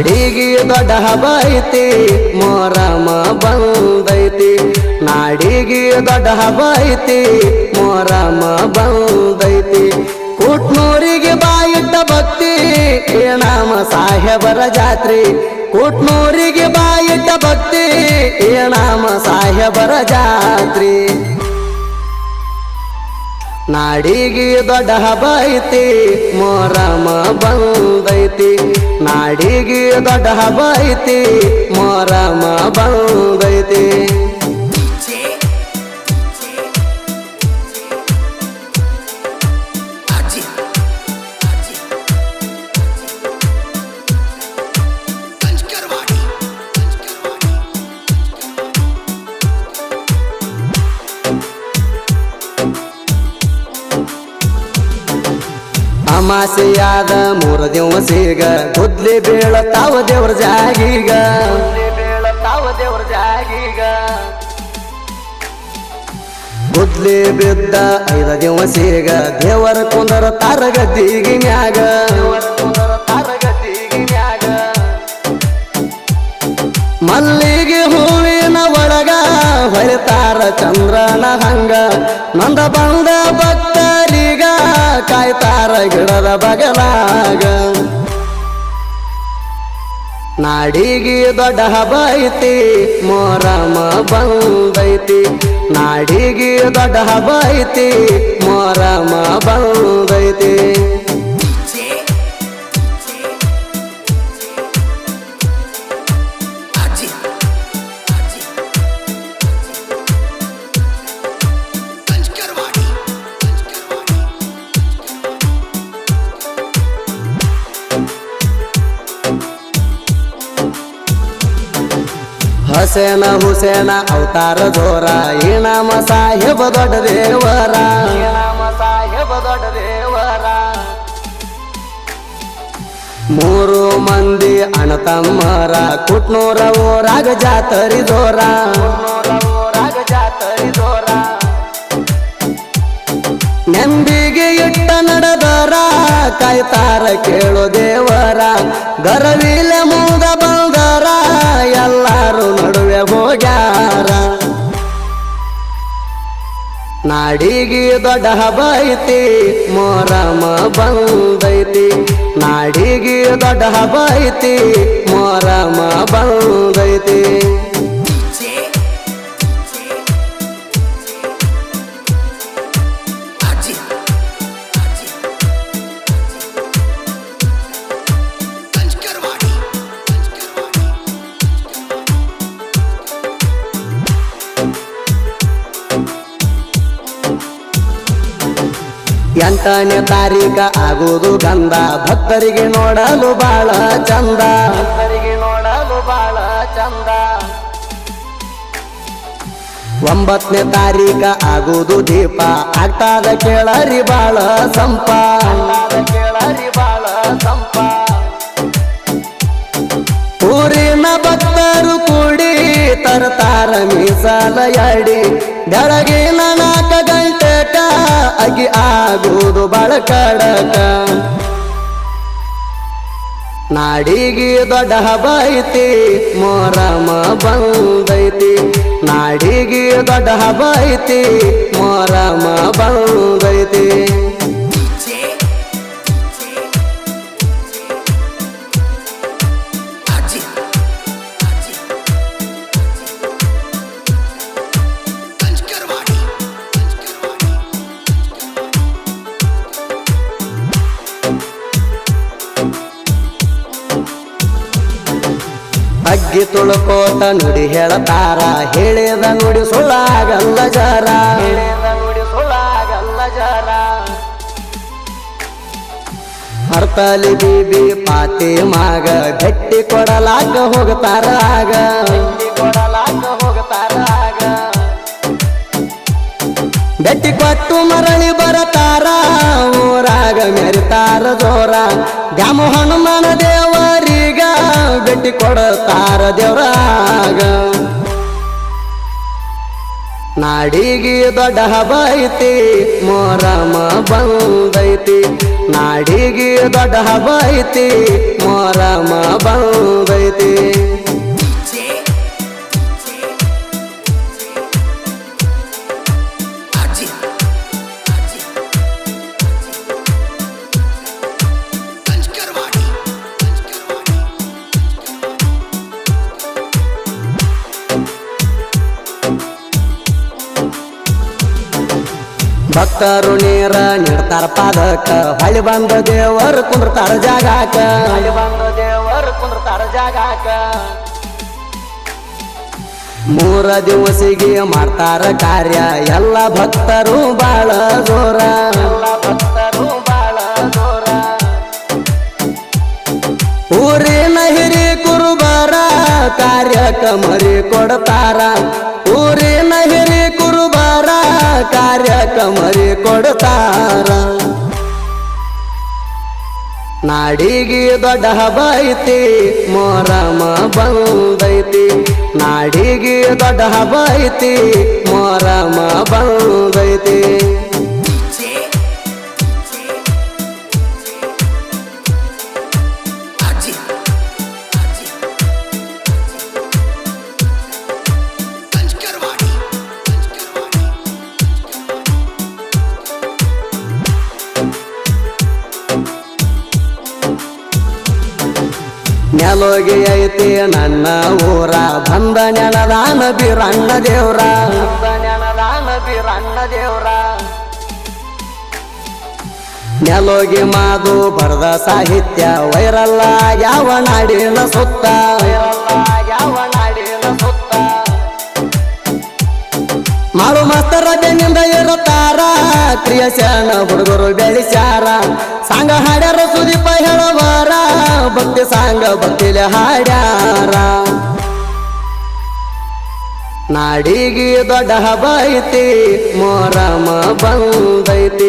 ನಾಡಿಗೆ ದೊಡ್ಡ ಹಬ್ಬ ಐತಿ ಮೊಹರಮ ಬಂದೈತಿ ನಾಡಿಗೆ ದೊಡ್ಡ ಹಬ್ಬ ಐತಿ ಮೊಹರಮ ಬಂದೈತಿ ಕೂಟ್ನೂರಿಗೆ ಬಾಯಿಟ್ಟ ಭಕ್ತಿ ಏನಾಮ ಸಾಹೇಬರ ಜಾತ್ರಿ ಕೂಟ್ನೂರಿಗೆ ಬಾಯಿಟ್ಟ ಭಕ್ತಿ ಏನಾಮ ಸಾಹೇಬರ ಜಾತ್ರಿ ನಾಡಿಗೆ ದೊಡ್ಡ ಹಬ್ಬ ಐತಿ ಮೊಹರಮ ಬಂದೈತಿ ನಾಡಿಗೆ ದೊಡ್ಡ ಹಬ್ಬ ಐತಿ ಮೊಹರಮ ಬಂದೈತಿ ಅಮಾಸೆಯಾದ 3 ದಿವಸೀಗ ಗುದ್ಲಿ ಬೀಳತಾವ ದೇವ್ರ ಜಾಗೀಗ ಗುದ್ಲಿ ಬಿದ್ದ 5 ದಿವಸೀಗ ದೇವರ ಕುಂದರ ತಾರಗದ್ದಿಗಿ ಮ್ಯಾಗ ಮಲ್ಲಿಗೆ ಹೂವಿನ ಒಳಗ ಹೊಳಿತಾರ ಚಂದ್ರನ ಹಂಗ ನಂದ ಬಂದ ಭಕ್ತರಿಗ ಕಾಯ್ತಾರ ಗಿಡದ ಬಗಲಾಗ ನಾಡಿಗೆ ದೊಡ್ಡ ಹಬ್ಬ ಐತಿ ಮೊಹರಮ ಬಂದೈತಿ ನಾಡಿಗೆ ದೊಡ್ಡ ಹಬ್ಬ ಐತಿ ಮೊಹರಮ ಬಂದೈತಿ ಹಸೇನ ಹುಸೇನ ಅವತಾರ ಜೋರ ಇನಾಮ ಸಾಹೇಬ ದೊಡ್ಡ ದೇವರ ಮೂರು ಮಂದಿ ಅಣ್ಣತಮ್ಮರ ಕುಟ್ನೂರ ಊರಾಗ ಜಾತರಿ ಜೋರ ನೆಂದಿಗೆ ಇಟ್ಟ ನಡೆದರ ಕಾಯ್ತಾರ ಕೇಳು ದೇವರ ಗರವಿಲೆ ಮುಂದ ಬಂದರ ಎಲ್ಲಾರು ನಡುವೆ ಹೋಗ್ಯಾರ ನಾಡಿಗೆ ದೊಡ್ಡ ಹಬ್ಬ ಐತಿ ಮೊಹರಮ ಬಂದೈತಿ ನಾಡಿಗೆ ದೊಡ್ಡ ಹಬ್ಬ ಐತಿ ಮೊಹರಮ ಬಂದೈತಿ ಎಂಟನೇ ತಾರೀಖ ಆಗುವುದು ಗಂಧ ಭಕ್ತರಿಗೆ ನೋಡಲು ಬಾಳ ಚಂದ ಒಂಬತ್ತನೇ ತಾರೀಖ ಆಗುವುದು ದೀಪ ಆಗ್ತಾದ ಕೇಳರಿ ಬಾಳ ಸಂಪ ಊರಿನ ಭಕ್ತರು ಕೂಡಿ ತರ್ತಾರ ಮೀಸಲ ಎಡಿ ಬೆಳಗಿನ 4 ಗಂಟೆಕ ಅಗಿ ಆಗುವುದು ಬಾಳ ಕಡಕ ನಾಡಿಗೆ ದೊಡ್ಡ ಹಬ್ಬ ಐತಿ ಮೊಹರಮ ಬಂದೈತಿ ನಾಡಿಗೆ ದೊಡ್ಡ ಹಬ್ಬ ಐತಿ ಮೊಹರಮ ಬಂದೈತಿ ಅಗ್ಗಿ ತುಳುಕೋತ ನುಡಿ ಹೇಳತಾರ ಹೇಳಿದ ನುಡಿ ಸುಳ್ಳಾಗಲ್ಲ ಜರ ಹರ್ತಲಿ ಬೀಬಿ ಪಾತಿ ಮಾಗ ಭೆಟ್ಟಿ ಕೊಡಲಾಗ ಹೋಗ್ತಾರ ಆಗ ಭೆಟ್ಟಿ ಕೊಟ್ಟು ಮರಳಿ ಬರತಾರ ಊರಾಗ ಮೆರಿತಾರ ಜೋರ ದ್ಯಾಮ ಹನುಮನ ದೇವರಿಗ ಭೆಟ್ಟಿ ಕೊಡತಾರ ದೇವರಾಗ ನಾಡಿಗೆ ದೊಡ್ಡ ಹಬ್ಬ ಐತಿ ಮೊಹರಮ ಬಂದೈತಿ ನಾಡಿಗೆ ದೊಡ್ಡ ಹಬ್ಬ ಐತಿ ಮೊಹರಮ ಬಂದೈತಿ ಭಕ್ತರು ನೀರ ನೀಡ್ತಾರ ಪಾದಕ ಹೊಳಿ ಬಂದ ದೇವರು ಕುಂದ್ರತಾರ ಜಾಗಾಕ ಹೊಳಿ ಬಂದ ದೇವರು ಕುಂದ್ರತಾರ ಜಾಗಾಕ ಮೂರ ದಿವಸಿಗೆ ಮಾಡ್ತಾರ ಕಾರ್ಯ ಎಲ್ಲ ಭಕ್ತರು ಬಾಳ ಜೋರ ಎಲ್ಲ ಭಕ್ತರು ಬಾಳ ಜೋರ ಊರಿನ ಹಿರಿ ಕುರುಬರ ಕಾರ್ಯಕ್ರಮರಿ ಕೊಡ್ತಾರ ಊರಿನ ಹಿರಿ ಕುರುಬರ ಕಾರ್ಯಕ್ರಮರಿ ಕೊಡ್ತಾರ ನಾಡಿಗೆ ದೊಡ್ಡ ಹಬ್ಬ ಐತಿ ಮೊಹರಮ ಬಂದೈತಿ ನಾಡಿಗೆ ದೊಡ್ಡ ಹಬ್ಬ ಐತಿ ಮೊಹರಮ ಬಂದೈತಿ ನೆಲೋಗಿ ಐತಿ ನನ್ನ ಊರ ಬಂದ ನೆನದಾನ ಬೀರಣ್ಣ ದೇವ್ರ ನೆನದಾನ ಬೀರಣ್ಣ ದೇವ್ರ ನೆಲೋಗಿ ಮಾದು ಬರದ ಸಾಹಿತ್ಯ ವೈರಲ್ಲ ಯಾವ ನಾಡಿನ ಸುತ್ತ ವೈರಲ್ಲ ಯಾವ ನಾಡಿನ ಸುತ್ತ ಮಾಡು ಮಾಸ್ತರ ಬೆನ್ನಿಂದ ಇರುತ್ತಾರ ಕ್ರಿಯಶನ ಹುಡುಗರು ಬೆಳಿಸ್ಯಾರ ಸಾಂಗ ಹಾಡ್ಯಾರ ಸುದೀಪ ಹೇಳವಾರ ಭಕ್ತಿ ಸಾಂಗ ಭಕ್ತಿಲೆ ಹಾಡ್ಯಾರ ನಾಡಿಗೆ ದೊಡ್ಡ ಹಬ್ಬ ಐತಿ ಮೊಹರಮ ಬಂದೈತಿ